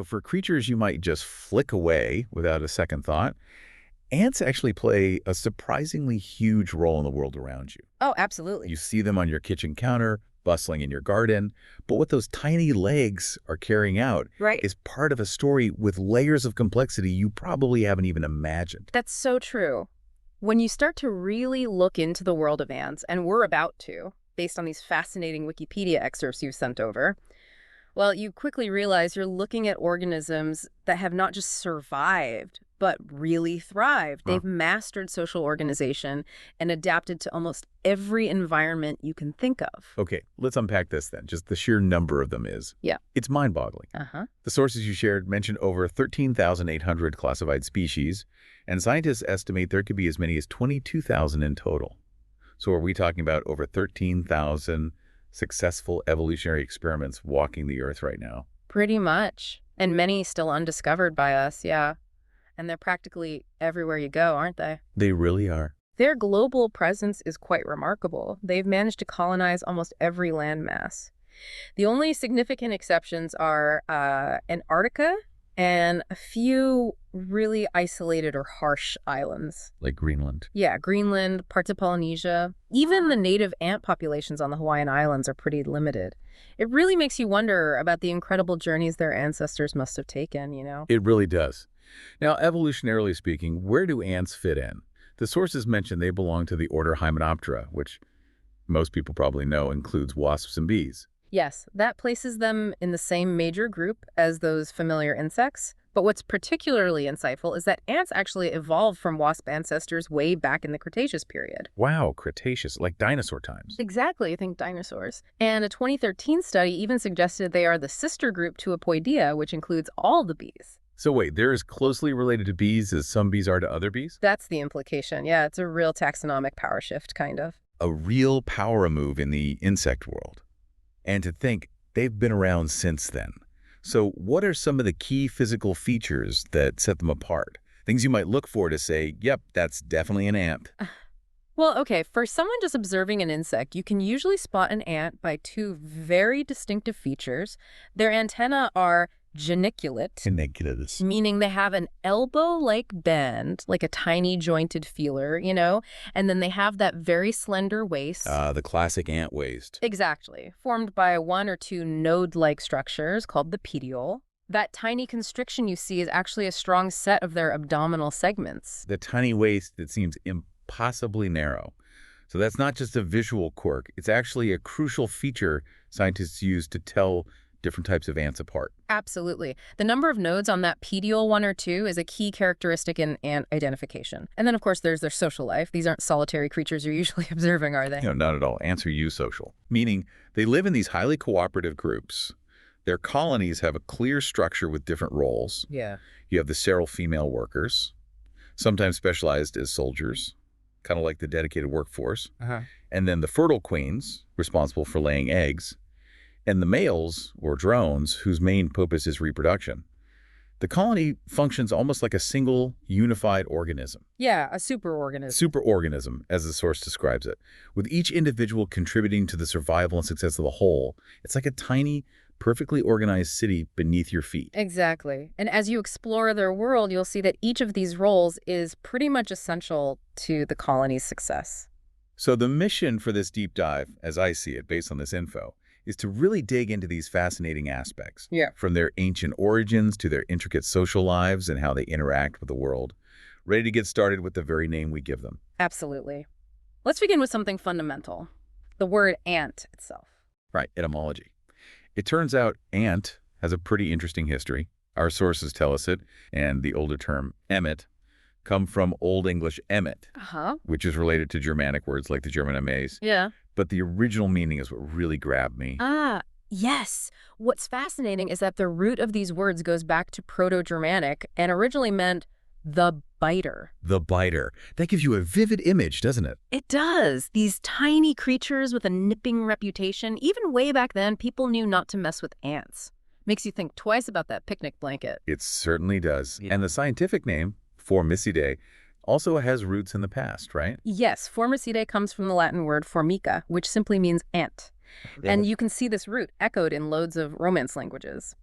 For creatures you might just flick away without a second thought, ants actually play a surprisingly huge role in the world around you. Oh, absolutely. You see them on your kitchen counter, bustling in your garden, but what those tiny legs are carrying out Right. is part of a story with layers of complexity you probably haven't even imagined. That's so true. When you start to really look into the world of ants, and we're about to, based on these fascinating Wikipedia excerpts you've sent over, well, you quickly realize you're looking at organisms that have not just survived, but really thrived. Huh. They've mastered social organization and adapted to almost every environment you can think of. Okay, let's unpack this then. Just the sheer number of them Yeah. it's mind-boggling. Uh-huh. The sources you shared mentioned over 13,800 classified species, and scientists estimate there could be as many as 22,000 in total. So are we talking about over 13,000 successful evolutionary experiments walking the Earth right now? Pretty much. And many still undiscovered by us, yeah. And they're practically everywhere you go, aren't they? They really are. Their global presence is quite remarkable. They've managed to colonize almost every landmass. The only significant exceptions are Antarctica and a few really isolated or harsh islands. Like Greenland. Yeah, Greenland, parts of Polynesia. Even the native ant populations on the Hawaiian Islands are pretty limited. It really makes you wonder about the incredible journeys their ancestors must have taken, It really does. Now, evolutionarily speaking, where do ants fit in? The sources mention they belong to the order Hymenoptera, which most people probably know includes wasps and bees. Yes, that places them in the same major group as those familiar insects. But what's particularly insightful is that ants actually evolved from wasp ancestors way back in the Cretaceous period. Wow, Cretaceous, like dinosaur times. Exactly, I think dinosaurs. And a 2013 study even suggested they are the sister group to Apoidea, which includes all the bees. So wait, they're as closely related to bees as some bees are to other bees? That's the implication. Yeah, it's a real taxonomic power shift, kind of. A real power move in the insect world. And to think they've been around since then. So what are some of the key physical features that set them apart? Things you might look for to say, yep, that's definitely an ant. Well, okay, for someone just observing an insect, you can usually spot an ant by two very distinctive features. Their antennae are geniculate, meaning they have an elbow-like bend, like a tiny jointed feeler, and then they have that very slender waist. The classic ant waist. Exactly, formed by one or two node-like structures called the petiole. That tiny constriction you see is actually a strong set of their abdominal segments. The tiny waist that seems impossibly narrow. So that's not just a visual quirk. It's actually a crucial feature scientists use to tell different types of ants apart. Absolutely. The number of nodes on that petiole 1 or 2 is a key characteristic in ant identification. And then, of course, there's their social life. These aren't solitary creatures you're usually observing, are they? No, not at all. Ants are eusocial, meaning they live in these highly cooperative groups. Their colonies have a clear structure with different roles. Yeah. You have the sterile female workers, sometimes specialized as soldiers, kind of like the dedicated workforce. And then the fertile queens, responsible for laying eggs, and the males, or drones, whose main purpose is reproduction. The colony functions almost like a single, unified organism. Yeah, a superorganism. Superorganism, as the source describes it, with each individual contributing to the survival and success of the whole. It's like a tiny, perfectly organized city beneath your feet. Exactly. And as you explore their world, you'll see that each of these roles is pretty much essential to the colony's success. So the mission for this deep dive, as I see it, based on this info, is to really dig into these fascinating aspects. Yeah. From their ancient origins to their intricate social lives and how they interact with the world. Ready to get started with the very name we give them. Absolutely. Let's begin with something fundamental. The word ant itself. Right, etymology. It turns out ant has a pretty interesting history. Our sources tell us it, and the older term emmet come from Old English emmet, which is related to Germanic words like the German amaze. Yeah. But the original meaning is what really grabbed me. Ah, yes. What's fascinating is that the root of these words goes back to Proto-Germanic and originally meant the biter. The biter. That gives you a vivid image, doesn't it? It does. These tiny creatures with a nipping reputation. Even way back then, people knew not to mess with ants. Makes you think twice about that picnic blanket. It certainly does. Yeah. And the scientific name, Formicidae, also has roots in the past, right? Yes, Formicidae comes from the Latin word formica, which simply means ant. And you can see this root echoed in loads of Romance languages.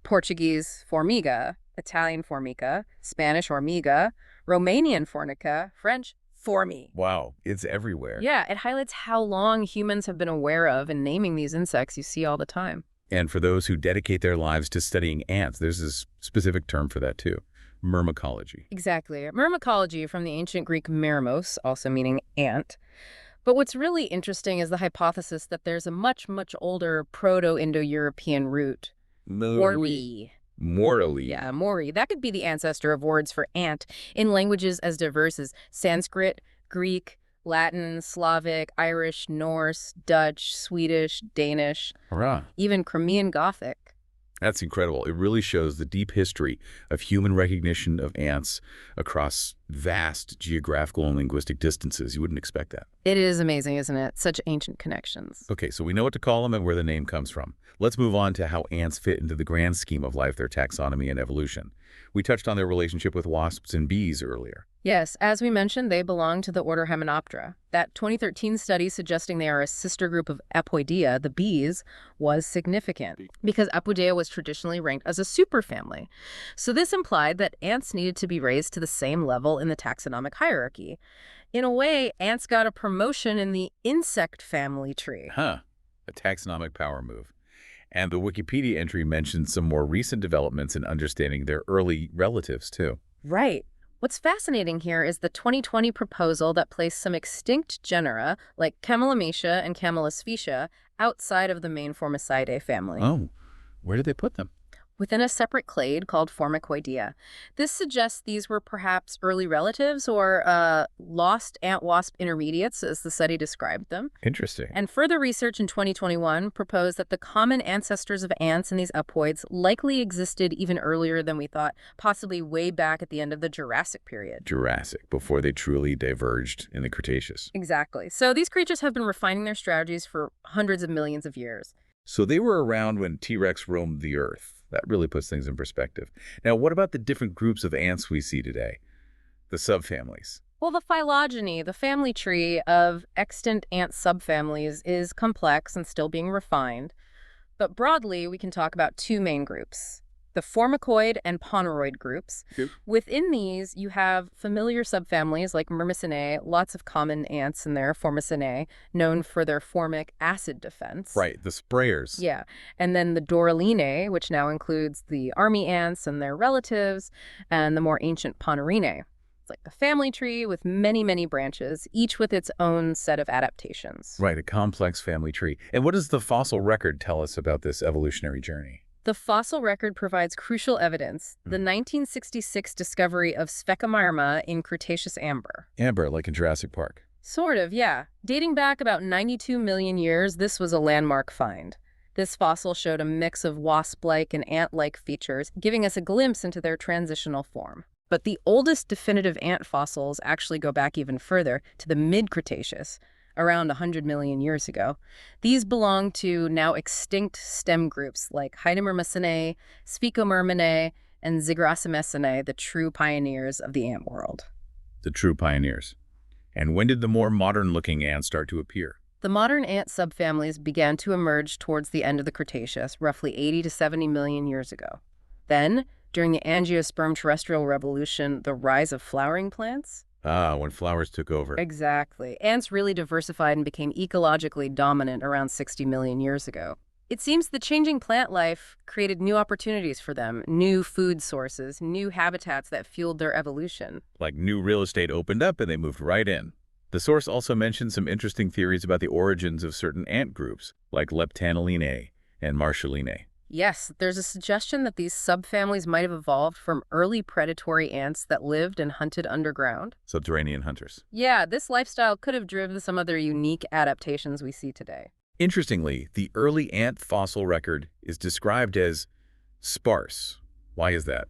Portuguese formiga, Italian formica, Spanish hormiga, Romanian fornica, French formi. Wow, it's everywhere. Yeah, it highlights how long humans have been aware of and naming these insects you see all the time. And for those who dedicate their lives to studying ants, there's a specific term for that too, myrmecology. Exactly. Myrmecology from the ancient Greek myrmos, also meaning ant. But what's really interesting is the hypothesis that there's a much, much older Proto-Indo-European root. Mori. Morally. Yeah, Mori. That could be the ancestor of words for ant in languages as diverse as Sanskrit, Greek, Latin, Slavic, Irish, Norse, Dutch, Swedish, Danish, Hurrah. even Crimean Gothic. That's incredible. It really shows the deep history of human recognition of ants across vast geographical and linguistic distances. You wouldn't expect that. It is amazing, isn't it? Such ancient connections. Okay, so we know what to call them and where the name comes from. Let's move on to how ants fit into the grand scheme of life, their taxonomy and evolution. We touched on their relationship with wasps and bees earlier. Yes, as we mentioned, they belong to the order Hymenoptera. That 2013 study suggesting they are a sister group of Apoidea, the bees, was significant because Apoidea was traditionally ranked as a superfamily. So this implied that ants needed to be raised to the same level in the taxonomic hierarchy. In a way, ants got a promotion in the insect family tree. A taxonomic power move. And the Wikipedia entry mentions some more recent developments in understanding their early relatives, too. Right. What's fascinating here is the 2020 proposal that placed some extinct genera, like Camelomycia and Camelosphecia, outside of the main Formicidae family. Oh, where did they put them? Within a separate clade called Formicoidea. This suggests these were perhaps early relatives or lost ant-wasp intermediates, as the study described them. Interesting. And further research in 2021 proposed that the common ancestors of ants in these apoids likely existed even earlier than we thought, possibly way back at the end of the Jurassic period. Jurassic, before they truly diverged in the Cretaceous. Exactly. So these creatures have been refining their strategies for hundreds of millions of years. So they were around when T-Rex roamed the Earth. That really puts things in perspective. Now, what about the different groups of ants we see today? The subfamilies. Well, the phylogeny, the family tree of extant ant subfamilies, is complex and still being refined. But broadly, we can talk about two main groups. The Formicoid and Poneroid groups. Yep. Within these, you have familiar subfamilies like Myrmicinae, lots of common ants in there, Formicinae, known for their formic acid defense. Right, the sprayers. Yeah. And then the Doralinae, which now includes the army ants and their relatives, and the more ancient Ponerinae. It's like a family tree with many, many branches, each with its own set of adaptations. Right, a complex family tree. And what does the fossil record tell us about this evolutionary journey? The fossil record provides crucial evidence, the 1966 discovery of Sphecomerma in Cretaceous amber. Amber, like in Jurassic Park. Sort of, yeah. Dating back about 92 million years, this was a landmark find. This fossil showed a mix of wasp-like and ant-like features, giving us a glimpse into their transitional form. But the oldest definitive ant fossils actually go back even further, to the mid-Cretaceous, around 100 million years ago. These belong to now extinct stem groups like Hydamermicinae, Sphecomerminae, and Zygorasimicinae, the true pioneers of the ant world. The true pioneers. And when did the more modern-looking ants start to appear? The modern ant subfamilies began to emerge towards the end of the Cretaceous, roughly 80 to 70 million years ago. Then, during the angiosperm terrestrial revolution, the rise of flowering plants. When flowers took over. Exactly. Ants really diversified and became ecologically dominant around 60 million years ago. It seems the changing plant life created new opportunities for them, new food sources, new habitats that fueled their evolution. Like new real estate opened up and they moved right in. The source also mentioned some interesting theories about the origins of certain ant groups, like Leptanellinae and Martialinae. Yes, there's a suggestion that these subfamilies might have evolved from early predatory ants that lived and hunted underground. Subterranean hunters. Yeah, this lifestyle could have driven some of their unique adaptations we see today. Interestingly, the early ant fossil record is described as sparse. Why is that?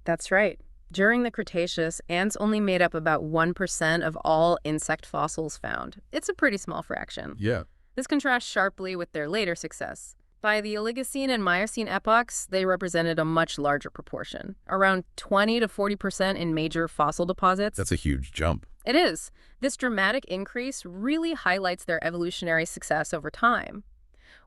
That's right. During the Cretaceous, ants only made up about 1% of all insect fossils found. It's a pretty small fraction. Yeah. This contrasts sharply with their later success. By the Oligocene and Miocene epochs, they represented a much larger proportion, around 20 to 40% in major fossil deposits. That's a huge jump. It is. This dramatic increase really highlights their evolutionary success over time.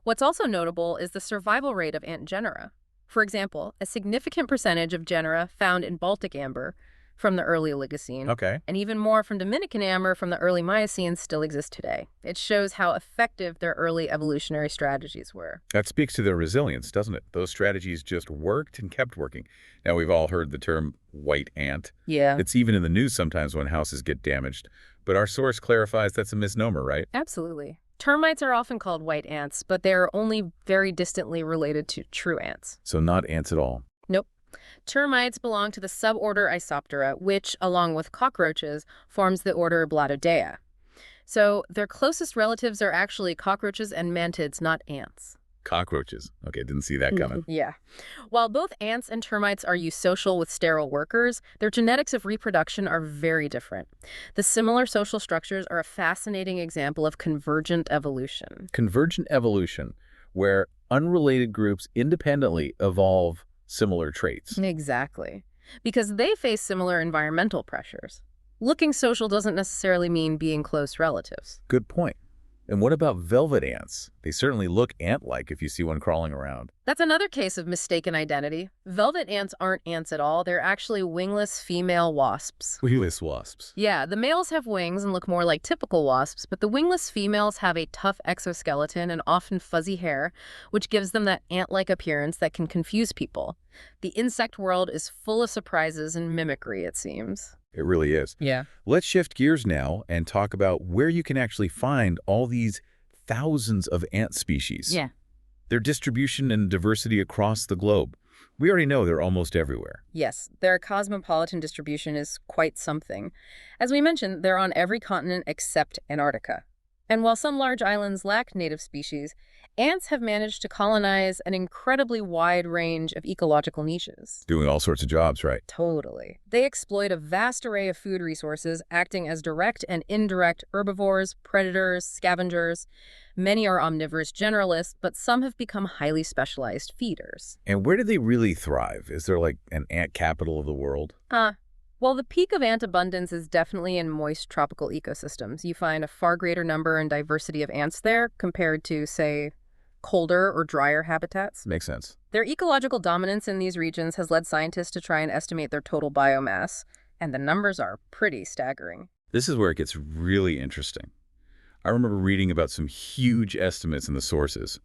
What's also notable is the survival rate of ant genera. For example, a significant percentage of genera found in Baltic amber from the early Oligocene, and even more from Dominican amber from the early Miocene still exist today. It shows how effective their early evolutionary strategies were. That speaks to their resilience, doesn't it? Those strategies just worked and kept working. Now, we've all heard the term white ant. Yeah. It's even in the news sometimes when houses get damaged. But our source clarifies that's a misnomer, right? Absolutely. Termites are often called white ants, but they are only very distantly related to true ants. So not ants at all. Nope. Termites belong to the suborder Isoptera, which, along with cockroaches, forms the order Blattodea. So their closest relatives are actually cockroaches and mantids, not ants. Cockroaches. Okay, didn't see that coming. Yeah. While both ants and termites are eusocial with sterile workers, their genetics of reproduction are very different. The similar social structures are a fascinating example of convergent evolution. Convergent evolution, where unrelated groups independently evolve similar traits. Exactly. Because they face similar environmental pressures. Looking social doesn't necessarily mean being close relatives. Good point. And what about velvet ants? They certainly look ant-like if you see one crawling around. That's another case of mistaken identity. Velvet ants aren't ants at all. They're actually wingless female wasps. Wingless wasps. Yeah, the males have wings and look more like typical wasps, but the wingless females have a tough exoskeleton and often fuzzy hair, which gives them that ant-like appearance that can confuse people. The insect world is full of surprises and mimicry, it seems. It really is. Yeah. Let's shift gears now and talk about where you can actually find all these thousands of ant species. Yeah. Their distribution and diversity across the globe. We already know they're almost everywhere. Yes, their cosmopolitan distribution is quite something. As we mentioned, they're on every continent except Antarctica. And while some large islands lack native species, ants have managed to colonize an incredibly wide range of ecological niches. Doing all sorts of jobs, right? Totally. They exploit a vast array of food resources, acting as direct and indirect herbivores, predators, scavengers. Many are omnivorous generalists, but some have become highly specialized feeders. And where do they really thrive? Is there like an ant capital of the world? Well, the peak of ant abundance is definitely in moist tropical ecosystems. You find a far greater number and diversity of ants there compared to, say, colder or drier habitats. Makes sense. Their ecological dominance in these regions has led scientists to try and estimate their total biomass, and the numbers are pretty staggering. This is where it gets really interesting. I remember reading about some huge estimates in the sources.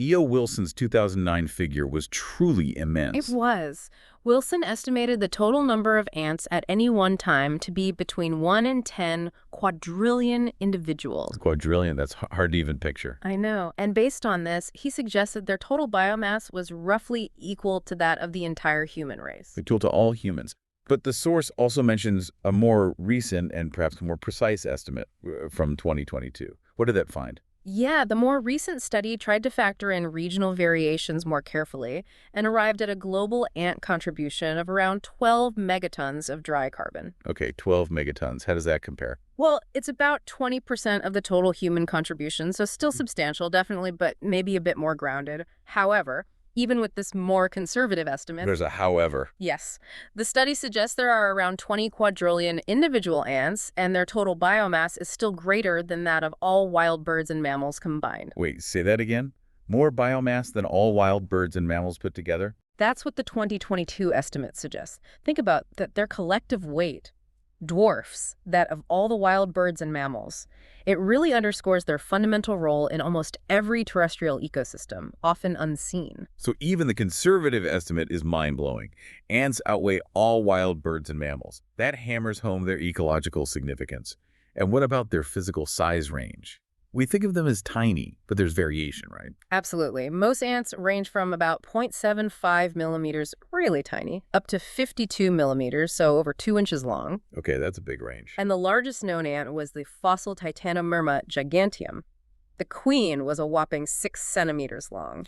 E.O. Wilson's 2009 figure was truly immense. It was. Wilson estimated the total number of ants at any one time to be between 1 and 10 quadrillion individuals. Quadrillion, that's hard to even picture. I know. And based on this, he suggested their total biomass was roughly equal to that of the entire human race. Equal to all humans. But the source also mentions a more recent and perhaps more precise estimate from 2022. What did that find? Yeah, the more recent study tried to factor in regional variations more carefully and arrived at a global ant contribution of around 12 megatons of dry carbon. Okay, 12 megatons. How does that compare? Well, it's about 20% of the total human contribution, so still substantial, definitely, but maybe a bit more grounded. However, even with this more conservative estimate... There's a however. Yes. The study suggests there are around 20 quadrillion individual ants, and their total biomass is still greater than that of all wild birds and mammals combined. Wait, say that again? More biomass than all wild birds and mammals put together? That's what the 2022 estimate suggests. Think about that their collective weight dwarfs that of all the wild birds and mammals. It really underscores their fundamental role in almost every terrestrial ecosystem, often unseen. So even the conservative estimate is mind-blowing. Ants outweigh all wild birds and mammals. That hammers home their ecological significance. And what about their physical size range? We think of them as tiny, but there's variation, right? Absolutely. Most ants range from about 0.75 millimeters, really tiny, up to 52 millimeters, so over 2 inches long. Okay, that's a big range. And the largest known ant was the fossil Titanomyrma giganteum. The queen was a whopping 6 centimeters long,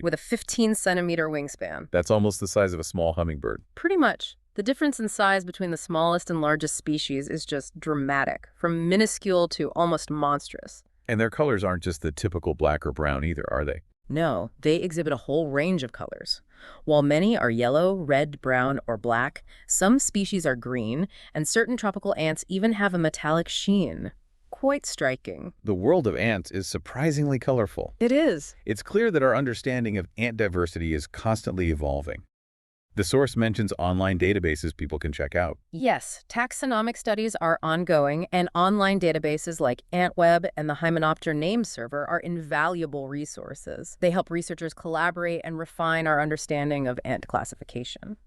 with a 15-centimeter wingspan. That's almost the size of a small hummingbird. Pretty much. The difference in size between the smallest and largest species is just dramatic, from minuscule to almost monstrous. And their colors aren't just the typical black or brown either, are they? No, they exhibit a whole range of colors. While many are yellow, red, brown, or black, some species are green, and certain tropical ants even have a metallic sheen. quite striking. The world of ants is surprisingly colorful. It is. It's clear that our understanding of ant diversity is constantly evolving. The source mentions online databases people can check out. Yes, taxonomic studies are ongoing, and online databases like AntWeb and the Hymenopter name server are invaluable resources. They help researchers collaborate and refine our understanding of ant classification.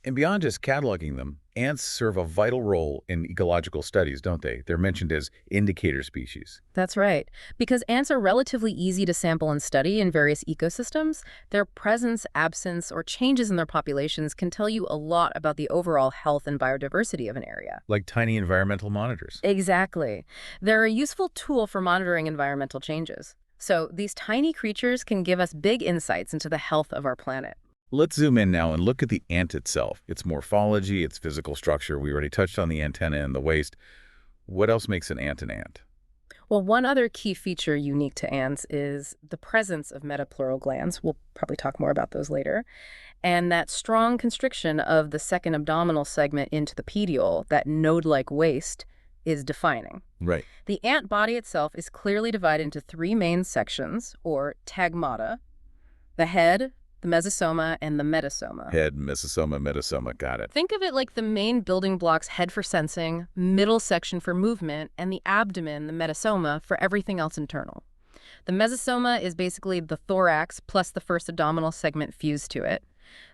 And beyond just cataloging them, ants serve a vital role in ecological studies, don't they? They're mentioned as indicator species. That's right. Because ants are relatively easy to sample and study in various ecosystems, their presence, absence, or changes in their populations can tell you a lot about the overall health and biodiversity of an area. Like tiny environmental monitors. Exactly. They're a useful tool for monitoring environmental changes. So these tiny creatures can give us big insights into the health of our planet. Let's zoom in now and look at the ant itself. Its morphology, its physical structure. We already touched on the antenna and the waist. What else makes an ant an ant? Well, one other key feature unique to ants is the presence of metapleural glands. We'll probably talk more about those later. And that strong constriction of the second abdominal segment into the petiole, that node-like waist, is defining. Right. The ant body itself is clearly divided into three main sections, or tagmata: the head, the mesosoma, and the metasoma. Head, mesosoma, metasoma, got it. Think of it like the main building blocks: head for sensing, middle section for movement, and the abdomen, the metasoma, for everything else internal. The mesosoma is basically the thorax plus the first abdominal segment fused to it.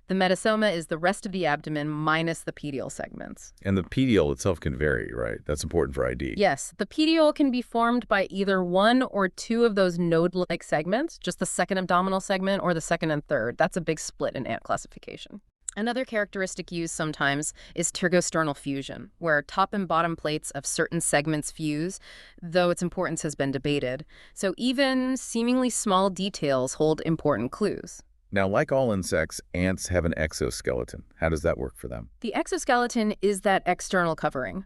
The metasoma is the rest of the abdomen minus the petiole segments. And the petiole itself can vary, right? That's important for ID. Yes, the petiole can be formed by either one or two of those node-like segments, just the second abdominal segment or the second and third. That's a big split in ant classification. Another characteristic used sometimes is tergosternal fusion, where top and bottom plates of certain segments fuse, though its importance has been debated. So even seemingly small details hold important clues. Now, like all insects, ants have an exoskeleton. How does that work for them? The exoskeleton is that external covering.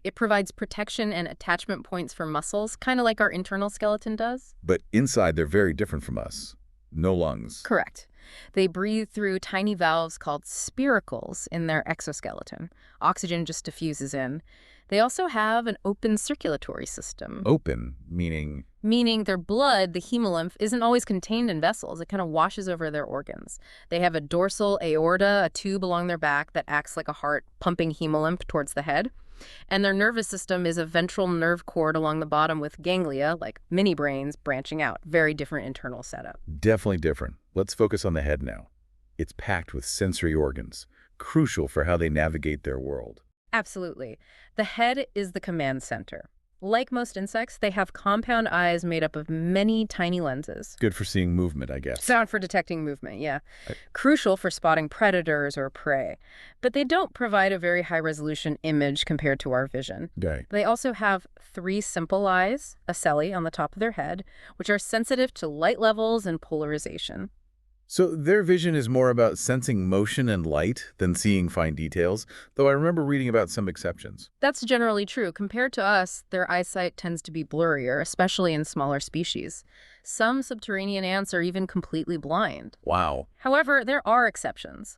It provides protection and attachment points for muscles, kind of like our internal skeleton does. But inside, they're very different from us. No lungs. Correct. They breathe through tiny valves called spiracles in their exoskeleton. Oxygen just diffuses in. They also have an open circulatory system. Open, meaning? Meaning their blood, the hemolymph, isn't always contained in vessels. It kind of washes over their organs. They have a dorsal aorta, a tube along their back that acts like a heart, pumping hemolymph towards the head. And their nervous system is a ventral nerve cord along the bottom with ganglia, like mini brains, branching out. Very different internal setup. Definitely different. Let's focus on the head now. It's packed with sensory organs, crucial for how they navigate their world. Absolutely. The head is the command center. Like most insects, they have compound eyes made up of many tiny lenses. Good for seeing movement, I guess. Sound for detecting movement, yeah. Crucial for spotting predators or prey. But they don't provide a very high-resolution image compared to our vision. Okay. They also have three simple eyes, ocelli, on the top of their head, which are sensitive to light levels and polarization. So their vision is more about sensing motion and light than seeing fine details, though I remember reading about some exceptions. That's generally true. Compared to us, their eyesight tends to be blurrier, especially in smaller species. Some subterranean ants are even completely blind. Wow. However, there are exceptions.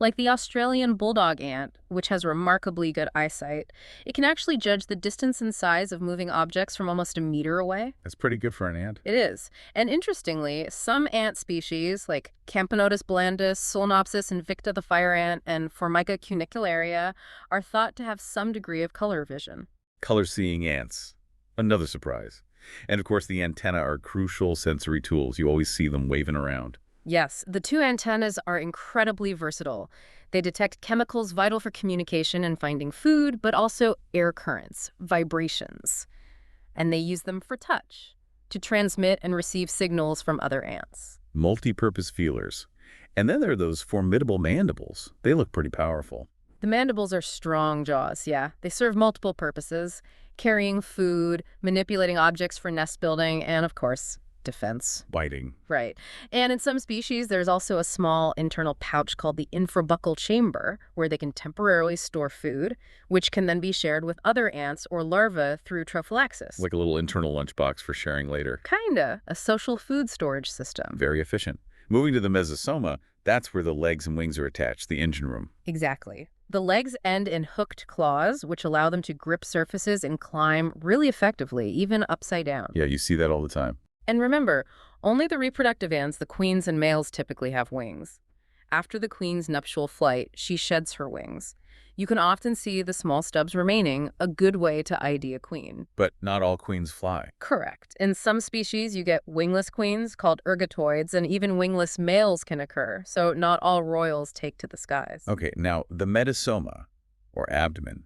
Like the Australian bulldog ant, which has remarkably good eyesight, it can actually judge the distance and size of moving objects from almost a meter away. That's pretty good for an ant. It is. And interestingly, some ant species, like Camponotus blandus, Solenopsis invicta the fire ant, and Formica cunicularia, are thought to have some degree of color vision. Color-seeing ants. Another surprise. And of course, the antennae are crucial sensory tools. You always see them waving around. Yes, the two antennas are incredibly versatile. They detect chemicals vital for communication and finding food, but also air currents, vibrations. And they use them for touch, to transmit and receive signals from other ants. Multi-purpose feelers. And then there are those formidable mandibles. They look pretty powerful. The mandibles are strong jaws, yeah. They serve multiple purposes: carrying food, manipulating objects for nest building, and of course, defense. Biting. Right. And in some species, there's also a small internal pouch called the infrabuccal chamber, where they can temporarily store food, which can then be shared with other ants or larvae through trophallaxis. Like a little internal lunchbox for sharing later. Kinda. A social food storage system. Very efficient. Moving to the mesosoma, that's where the legs and wings are attached, the engine room. Exactly. The legs end in hooked claws, which allow them to grip surfaces and climb really effectively, even upside down. Yeah, you see that all the time. And remember, only the reproductive ants, the queens and males, typically have wings. After the queen's nuptial flight, she sheds her wings. You can often see the small stubs remaining, a good way to ID a queen. But not all queens fly. Correct. In some species, you get wingless queens called ergatoids, and even wingless males can occur, so not all royals take to the skies. Okay, now the metasoma, or abdomen,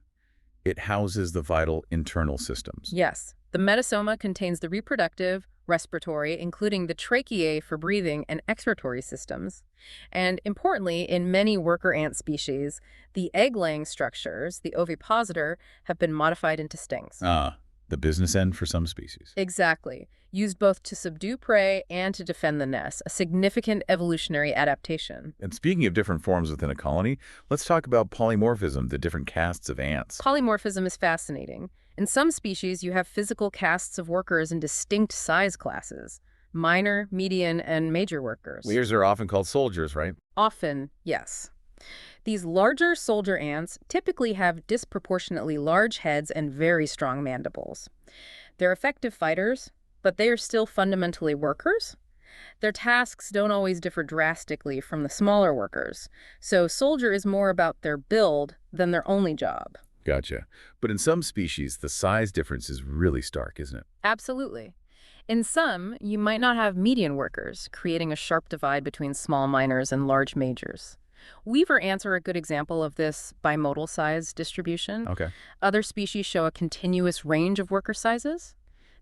it houses the vital internal systems. Yes. The metasoma contains the reproductive, respiratory, including the tracheae for breathing, and excretory systems. And importantly, in many worker ant species, the egg-laying structures, the ovipositor, have been modified into stings. The business end for some species. Exactly. Used both to subdue prey and to defend the nest, a significant evolutionary adaptation. And speaking of different forms within a colony, let's talk about polymorphism, the different castes of ants. Polymorphism is fascinating. In some species, you have physical castes of workers in distinct size classes: minor, median, and major workers. These are often called soldiers, right? Often, yes. These larger soldier ants typically have disproportionately large heads and very strong mandibles. They're effective fighters, but they are still fundamentally workers. Their tasks don't always differ drastically from the smaller workers, so soldier is more about their build than their only job. Gotcha. But in some species, the size difference is really stark, isn't it? Absolutely. In some, you might not have median workers, creating a sharp divide between small minors and large majors. Weaver ants are a good example of this bimodal size distribution. Okay. Other species show a continuous range of worker sizes.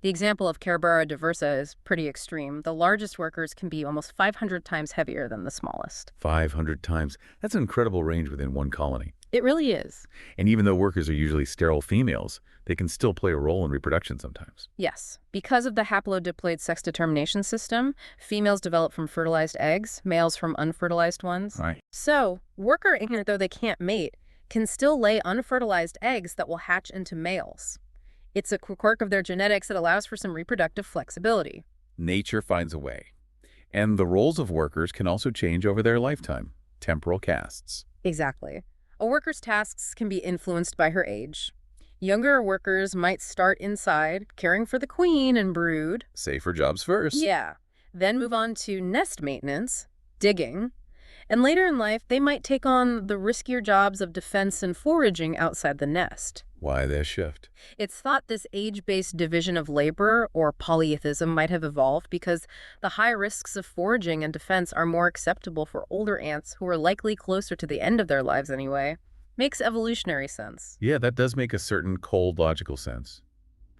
The example of Carabara diversa is pretty extreme. The largest workers can be almost 500 times heavier than the smallest. 500 times. That's an incredible range within one colony. It really is. And even though workers are usually sterile females, they can still play a role in reproduction sometimes. Yes. Because of the haplodiploid sex determination system, females develop from fertilized eggs, males from unfertilized ones. Right. So, worker ant, though they can't mate, can still lay unfertilized eggs that will hatch into males. It's a quirk of their genetics that allows for some reproductive flexibility. Nature finds a way. And the roles of workers can also change over their lifetime. Temporal castes. Exactly. A worker's tasks can be influenced by her age. Younger workers might start inside, caring for the queen and brood. Safer jobs first. Yeah. Then move on to nest maintenance, digging. And later in life, they might take on the riskier jobs of defense and foraging outside the nest. Why this shift? It's thought this age-based division of labor, or polytheism, might have evolved because the high risks of foraging and defense are more acceptable for older ants who are likely closer to the end of their lives anyway. Makes evolutionary sense. Yeah, that does make a certain cold logical sense.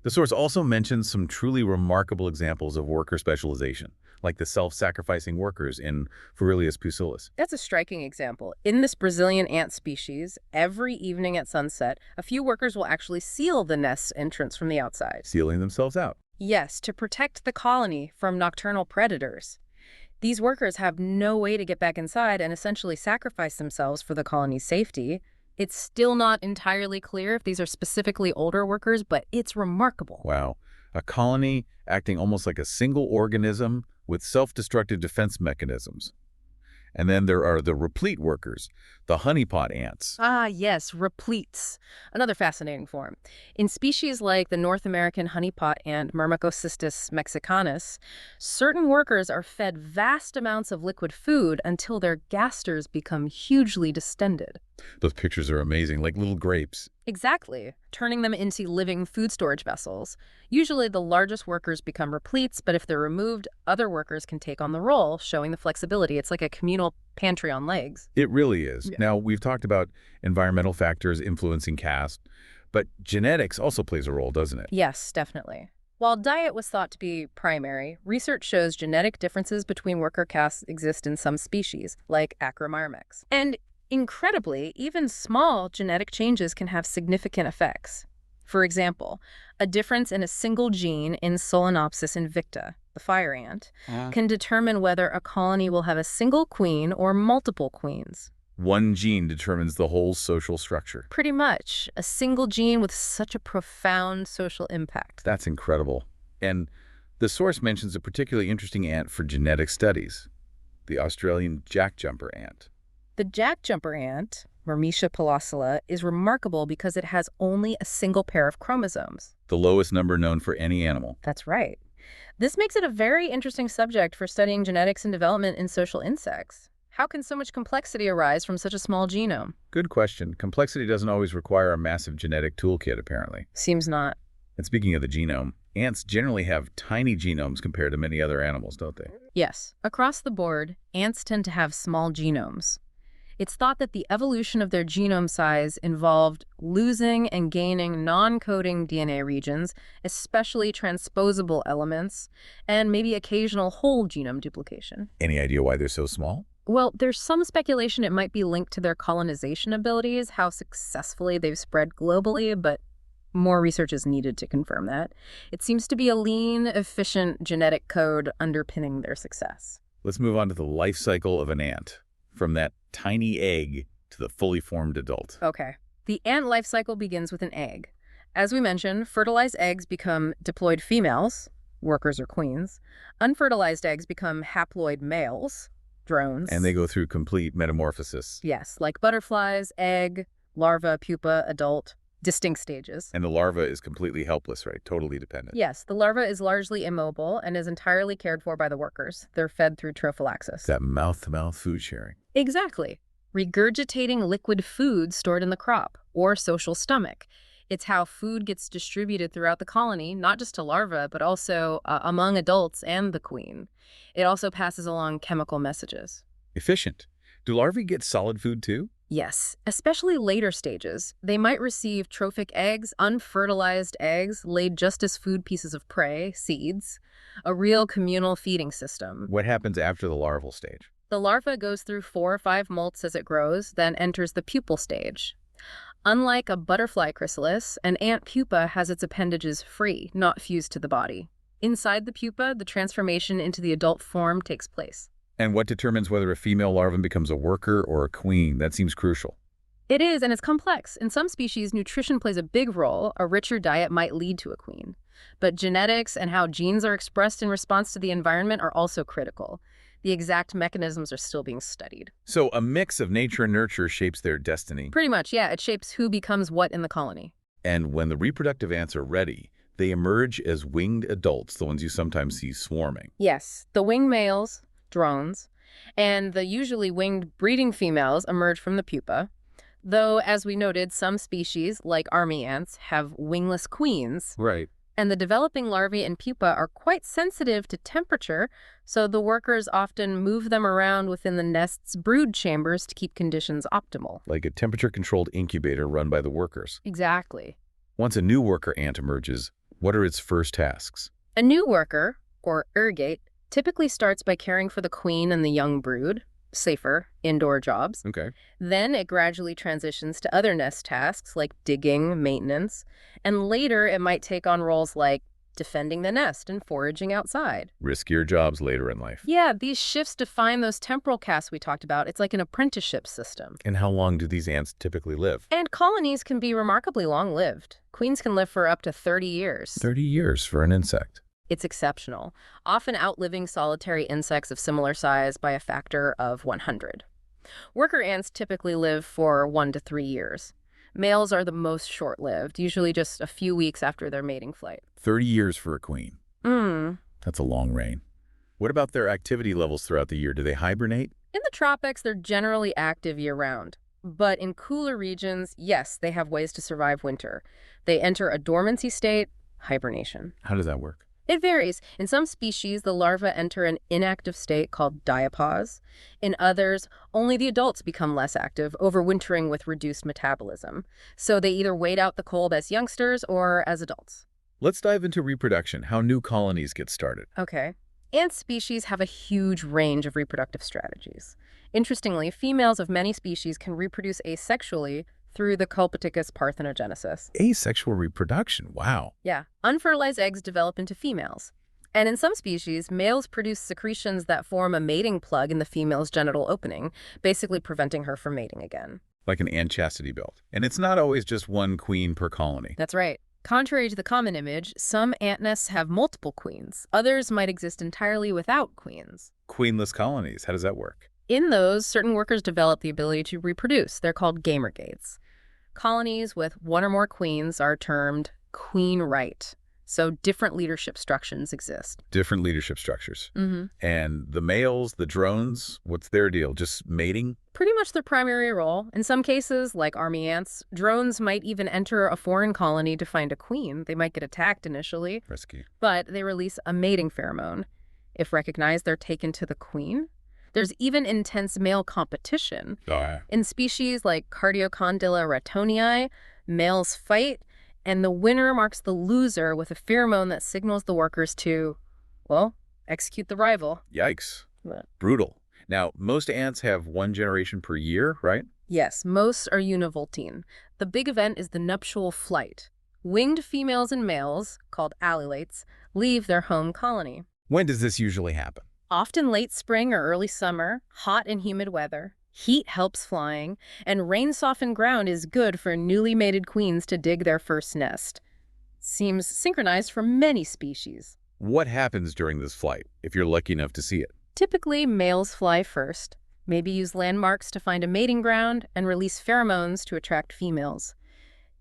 The source also mentions some truly remarkable examples of worker specialization, like the self-sacrificing workers in Pharilius pusillus. That's a striking example. In this Brazilian ant species, every evening at sunset, a few workers will actually seal the nest's entrance from the outside. Sealing themselves out. Yes, to protect the colony from nocturnal predators. These workers have no way to get back inside and essentially sacrifice themselves for the colony's safety. It's still not entirely clear if these are specifically older workers, but it's remarkable. Wow. A colony acting almost like a single organism with self-destructive defense mechanisms. And then there are the replete workers, the honeypot ants. Ah, yes, repletes. Another fascinating form. In species like the North American honeypot ant Myrmecocystis mexicanus, certain workers are fed vast amounts of liquid food until their gasters become hugely distended. Those pictures are amazing, like little grapes. Exactly, turning them into living food storage vessels. Usually the largest workers become repletes, but if they're removed, other workers can take on the role, showing the flexibility. It's like a communal pantry on legs. It really is. Yeah. Now, we've talked about environmental factors influencing caste, but genetics also plays a role, doesn't it? Yes, definitely. While diet was thought to be primary, research shows genetic differences between worker castes exist in some species, like Acromyrmex. And incredibly, even small genetic changes can have significant effects. For example, a difference in a single gene in Solenopsis invicta, the fire ant, can determine whether a colony will have a single queen or multiple queens. One gene determines the whole social structure. Pretty much. A single gene with such a profound social impact. That's incredible. And the source mentions a particularly interesting ant for genetic studies, the Australian jackjumper ant. The jackjumper ant, Myrmecia palossula, is remarkable because it has only a single pair of chromosomes. The lowest number known for any animal. That's right. This makes it a very interesting subject for studying genetics and development in social insects. How can so much complexity arise from such a small genome? Good question. Complexity doesn't always require a massive genetic toolkit, apparently. Seems not. And speaking of the genome, ants generally have tiny genomes compared to many other animals, don't they? Yes. Across the board, ants tend to have small genomes. It's thought that the evolution of their genome size involved losing and gaining non-coding DNA regions, especially transposable elements, and maybe occasional whole genome duplication. Any idea why they're so small? Well, there's some speculation it might be linked to their colonization abilities, how successfully they've spread globally, but more research is needed to confirm that. It seems to be a lean, efficient genetic code underpinning their success. Let's move on to the life cycle of an ant, from that tiny egg to the fully formed adult. Okay. The ant life cycle begins with an egg. As we mentioned, fertilized eggs become diploid females, workers or queens. Unfertilized eggs become haploid males, drones. And they go through complete metamorphosis. Yes, like butterflies, egg, larva, pupa, adult, distinct stages. And the larva is completely helpless, right? Totally dependent. Yes, the larva is largely immobile and is entirely cared for by the workers. They're fed through trophallaxis. That mouth-to-mouth food sharing. Exactly. Regurgitating liquid food stored in the crop, or social stomach. It's how food gets distributed throughout the colony, not just to larvae, but also among adults and the queen. It also passes along chemical messages. Efficient. Do larvae get solid food too? Yes, especially later stages. They might receive trophic eggs, unfertilized eggs, laid just as food pieces of prey, seeds, a real communal feeding system. What happens after the larval stage? The larva goes through 4 or 5 molts as it grows, then enters the pupal stage. Unlike a butterfly chrysalis, an ant pupa has its appendages free, not fused to the body. Inside the pupa, the transformation into the adult form takes place. And what determines whether a female larva becomes a worker or a queen? That seems crucial. It is, and it's complex. In some species, nutrition plays a big role. A richer diet might lead to a queen. But genetics and how genes are expressed in response to the environment are also critical. The exact mechanisms are still being studied. So a mix of nature and nurture shapes their destiny. Pretty much, yeah. It shapes who becomes what in the colony. And when the reproductive ants are ready, they emerge as winged adults, the ones you sometimes see swarming. Yes, the winged males, drones, and the usually winged breeding females emerge from the pupa. Though, as we noted, some species, like army ants, have wingless queens. Right. And the developing larvae and pupa are quite sensitive to temperature, so the workers often move them around within the nest's brood chambers to keep conditions optimal. Like a temperature-controlled incubator run by the workers. Exactly. Once a new worker ant emerges, what are its first tasks? A new worker, or ergate, typically starts by caring for the queen and the young brood, safer, indoor jobs. Okay. Then it gradually transitions to other nest tasks like digging, maintenance, and later it might take on roles like defending the nest and foraging outside. Riskier jobs later in life. Yeah, these shifts define those temporal casts we talked about. It's like an apprenticeship system. And how long do these ants typically live? And colonies can be remarkably long-lived. Queens can live for up to 30 years. 30 years for an insect. It's exceptional, often outliving solitary insects of similar size by a factor of 100. Worker ants typically live for 1 to 3 years. Males are the most short-lived, usually just a few weeks after their mating flight. 30 years for a queen. That's a long reign. What about their activity levels throughout the year? Do they hibernate? In the tropics, they're generally active year-round. But in cooler regions, yes, they have ways to survive winter. They enter a dormancy state, hibernation. How does that work? It varies. In some species, the larvae enter an inactive state called diapause. In others, only the adults become less active, overwintering with reduced metabolism. So they either wait out the cold as youngsters or as adults. Let's dive into reproduction, how new colonies get started. Okay. Ant species have a huge range of reproductive strategies. Interestingly, females of many species can reproduce asexually through the Colpicus parthenogenesis. Asexual reproduction, wow. Yeah. Unfertilized eggs develop into females. And in some species, males produce secretions that form a mating plug in the female's genital opening, basically preventing her from mating again. Like an ant chastity belt. And it's not always just one queen per colony. That's right. Contrary to the common image, some ant nests have multiple queens. Others might exist entirely without queens. Queenless colonies, how does that work? In those, certain workers develop the ability to reproduce. They're called gamergates. Colonies with one or more queens are termed queen-right. So different leadership structures exist. Different leadership structures. Mm-hmm. And the males, the drones, what's their deal? Just mating? Pretty much their primary role. In some cases, like army ants, drones might even enter a foreign colony to find a queen. They might get attacked initially. Risky. But they release a mating pheromone. If recognized, they're taken to the queen. There's even intense male competition. Oh, yeah. In species like Cardiocondyla ratonii, males fight, and the winner marks the loser with a pheromone that signals the workers to, well, execute the rival. Yikes. What? Brutal. Now, most ants have one generation per year, right? Yes, most are univoltine. The big event is the nuptial flight. Winged females and males, called allilates, leave their home colony. When does this usually happen? Often late spring or early summer, hot and humid weather. Heat helps flying, and rain-softened ground is good for newly mated queens to dig their first nest. Seems synchronized for many species. What happens during this flight, if you're lucky enough to see it? Typically, males fly first, maybe use landmarks to find a mating ground, and release pheromones to attract females.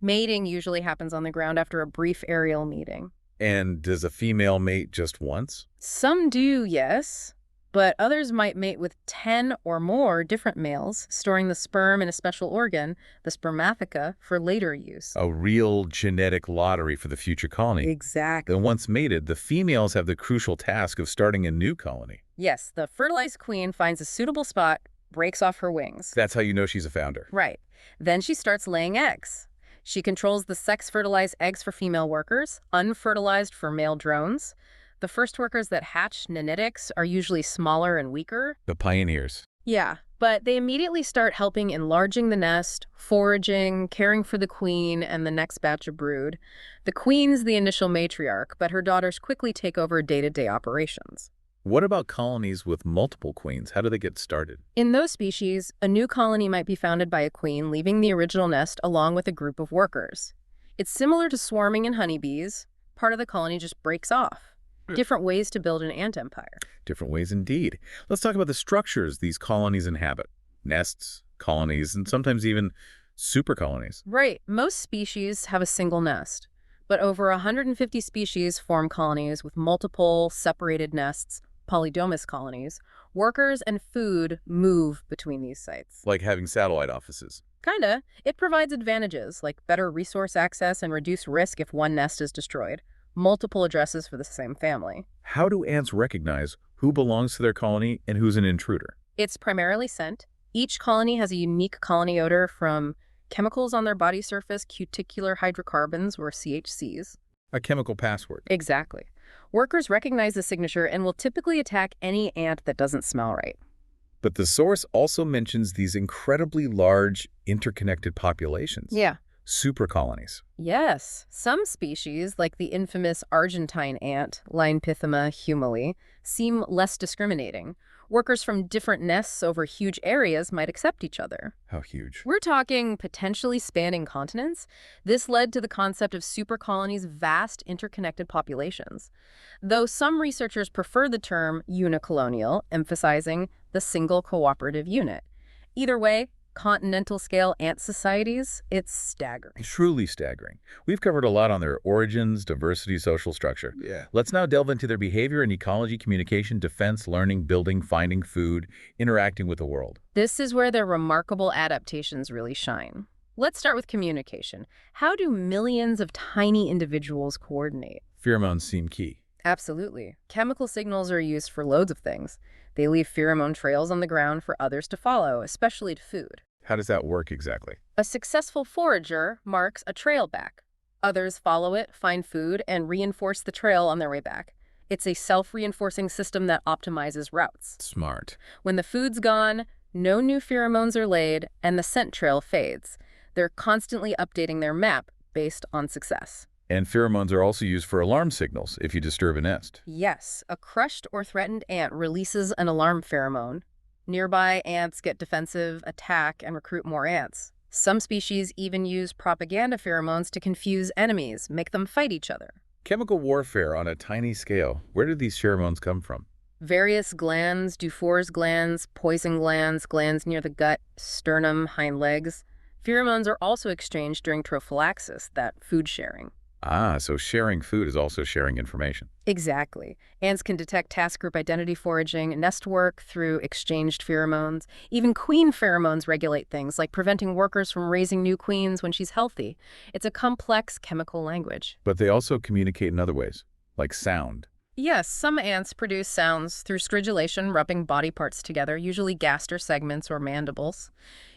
Mating usually happens on the ground after a brief aerial meeting. And does a female mate just once? Some do, yes, but others might mate with 10 or more different males, storing the sperm in a special organ, the spermatheca, for later use. A real genetic lottery for the future colony. Exactly. Then once mated, the females have the crucial task of starting a new colony. Yes, the fertilized queen finds a suitable spot, breaks off her wings. That's how you know she's a founder. Right. Then she starts laying eggs. She controls the sex-fertilized eggs for female workers, unfertilized for male drones. The first workers that hatch nanitics are usually smaller and weaker. The pioneers. Yeah, but they immediately start helping enlarging the nest, foraging, caring for the queen and the next batch of brood. The queen's the initial matriarch, but her daughters quickly take over day-to-day operations. What about colonies with multiple queens? How do they get started? In those species, a new colony might be founded by a queen leaving the original nest along with a group of workers. It's similar to swarming in honeybees. Part of the colony just breaks off. Different ways to build an ant empire. Different ways indeed. Let's talk about the structures these colonies inhabit. Nests, colonies, and sometimes even super colonies. Right. Most species have a single nest, but over 150 species form colonies with multiple separated nests, polydomous colonies. Workers and food move between these sites. Like having satellite offices. Kinda. It provides advantages like better resource access and reduced risk if one nest is destroyed. Multiple addresses for the same family. How do ants recognize who belongs to their colony and who's an intruder? It's primarily scent. Each colony has a unique colony odor from chemicals on their body surface, cuticular hydrocarbons, or CHCs. A chemical password. Exactly. Workers recognize the signature and will typically attack any ant that doesn't smell right. But the source also mentions these incredibly large, interconnected populations. Yeah. Super colonies. Yes. Some species, like the infamous Argentine ant, Leinpithema humuli, seem less discriminating. Workers from different nests over huge areas might accept each other. How huge? We're talking potentially spanning continents. This led to the concept of super colonies' vast interconnected populations. Though some researchers prefer the term unicolonial, emphasizing the single cooperative unit. Either way, continental-scale ant societies, it's staggering. Truly staggering. We've covered a lot on their origins, diversity, social structure. Yeah. Let's now delve into their behavior and ecology, communication, defense, learning, building, finding food, interacting with the world. This is where their remarkable adaptations really shine. Let's start with communication. How do millions of tiny individuals coordinate? Pheromones seem key. Absolutely. Chemical signals are used for loads of things. They leave pheromone trails on the ground for others to follow, especially to food. How does that work exactly? A successful forager marks a trail back. Others follow it, find food, and reinforce the trail on their way back. It's a self-reinforcing system that optimizes routes. Smart. When the food's gone, no new pheromones are laid, and the scent trail fades. They're constantly updating their map based on success. And pheromones are also used for alarm signals if you disturb a nest. Yes, a crushed or threatened ant releases an alarm pheromone. Nearby ants get defensive, attack, and recruit more ants. Some species even use propaganda pheromones to confuse enemies, make them fight each other. Chemical warfare on a tiny scale. Where did these pheromones come from? Various glands, Dufour's glands, Poisson glands, glands near the gut, sternum, hind legs. Pheromones are also exchanged during trophallaxis, that food sharing. Ah, so sharing food is also sharing information. Exactly. Ants can detect task group identity foraging, nest work through exchanged pheromones. Even queen pheromones regulate things, like preventing workers from raising new queens when she's healthy. It's a complex chemical language. But they also communicate in other ways, like sound. Yes, some ants produce sounds through stridulation, rubbing body parts together, usually gaster segments or mandibles,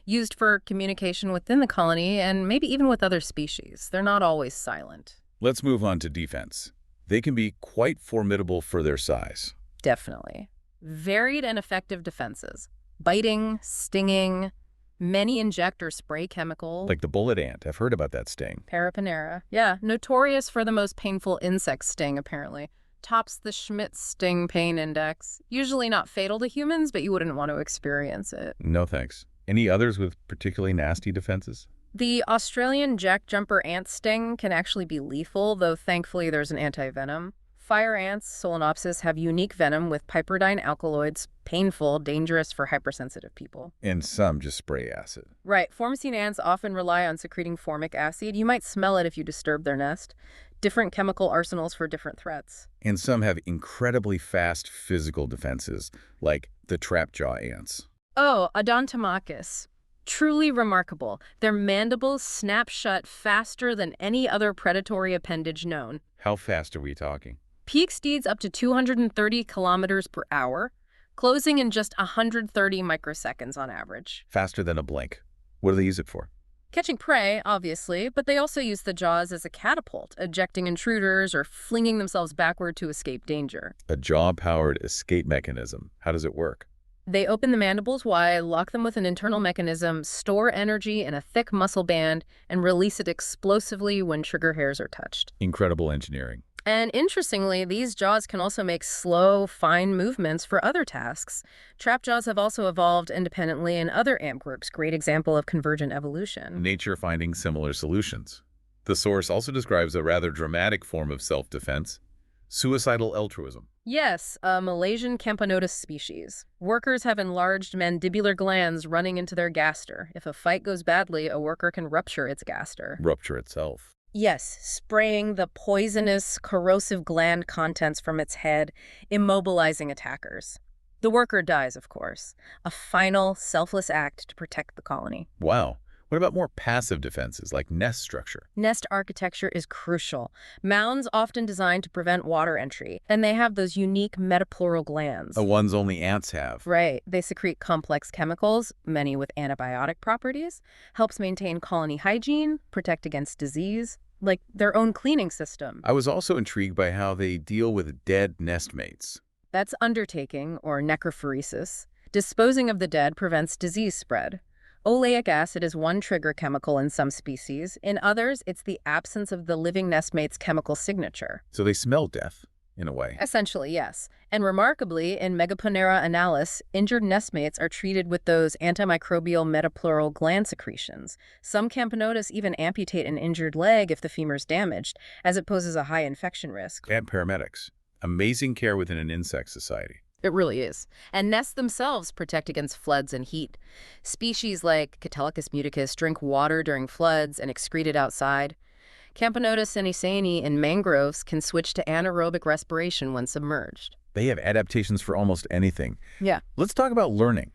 used for communication within the colony and maybe even with other species. They're not always silent. Let's move on to defense. They can be quite formidable for their size. Definitely. Varied and effective defenses. Biting, stinging, many inject or spray chemicals. Like the bullet ant. I've heard about that sting. Paraponera. Yeah, notorious for the most painful insect sting, apparently. Tops the Schmidt sting pain index. Usually not fatal to humans, but you wouldn't want to experience it. No thanks. Any others with particularly nasty defenses? The Australian jackjumper ant sting can actually be lethal, though thankfully there's an anti-venom. Fire ants, Solenopsis, have unique venom with piperidine alkaloids, painful, dangerous for hypersensitive people. And some just spray acid. Right. Formicine ants often rely on secreting formic acid. You might smell it if you disturb their nest. Different chemical arsenals for different threats. And some have incredibly fast physical defenses, like the trapjaw ants. Oh, Odontomachus. Truly remarkable. Their mandibles snap shut faster than any other predatory appendage known. How fast are we talking? Peak speeds up to 230 kilometers per hour, closing in just 130 microseconds on average. Faster than a blink. What do they use it for? Catching prey, obviously, but they also use the jaws as a catapult, ejecting intruders or flinging themselves backward to escape danger. A jaw-powered escape mechanism. How does it work? They open the mandibles wide, lock them with an internal mechanism, store energy in a thick muscle band, and release it explosively when trigger hairs are touched. Incredible engineering. And interestingly, these jaws can also make slow, fine movements for other tasks. Trap jaws have also evolved independently in other ant groups, great example of convergent evolution. Nature finding similar solutions. The source also describes a rather dramatic form of self-defense, suicidal altruism. Yes, a Malaysian Camponotus species. Workers have enlarged mandibular glands running into their gaster. If a fight goes badly, a worker can rupture its gaster. Rupture itself. Yes, spraying the poisonous, corrosive gland contents from its head, immobilizing attackers. The worker dies, of course. A final, selfless act to protect the colony. Wow. What about more passive defenses, like nest structure? Nest architecture is crucial. Mounds often designed to prevent water entry, and they have those unique metapleural glands. The ones only ants have. Right. They secrete complex chemicals, many with antibiotic properties, helps maintain colony hygiene, protect against disease, like their own cleaning system. I was also intrigued by how they deal with dead nestmates. That's undertaking, or necrophoresis. Disposing of the dead prevents disease spread. Oleic acid is one trigger chemical in some species. In others, it's the absence of the living nestmate's chemical signature. So they smell death, in a way. Essentially, yes. And remarkably, in Megaponera analis, injured nestmates are treated with those antimicrobial metapleural gland secretions. Some Camponotus even amputate an injured leg if the femur's damaged, as it poses a high infection risk. And paramedics. Amazing care within an insect society. It really is. And nests themselves protect against floods and heat. Species like Catellicus muticus drink water during floods and excrete it outside. Camponotus senesceni in mangroves can switch to anaerobic respiration when submerged. They have adaptations for almost anything. Yeah. Let's talk about learning.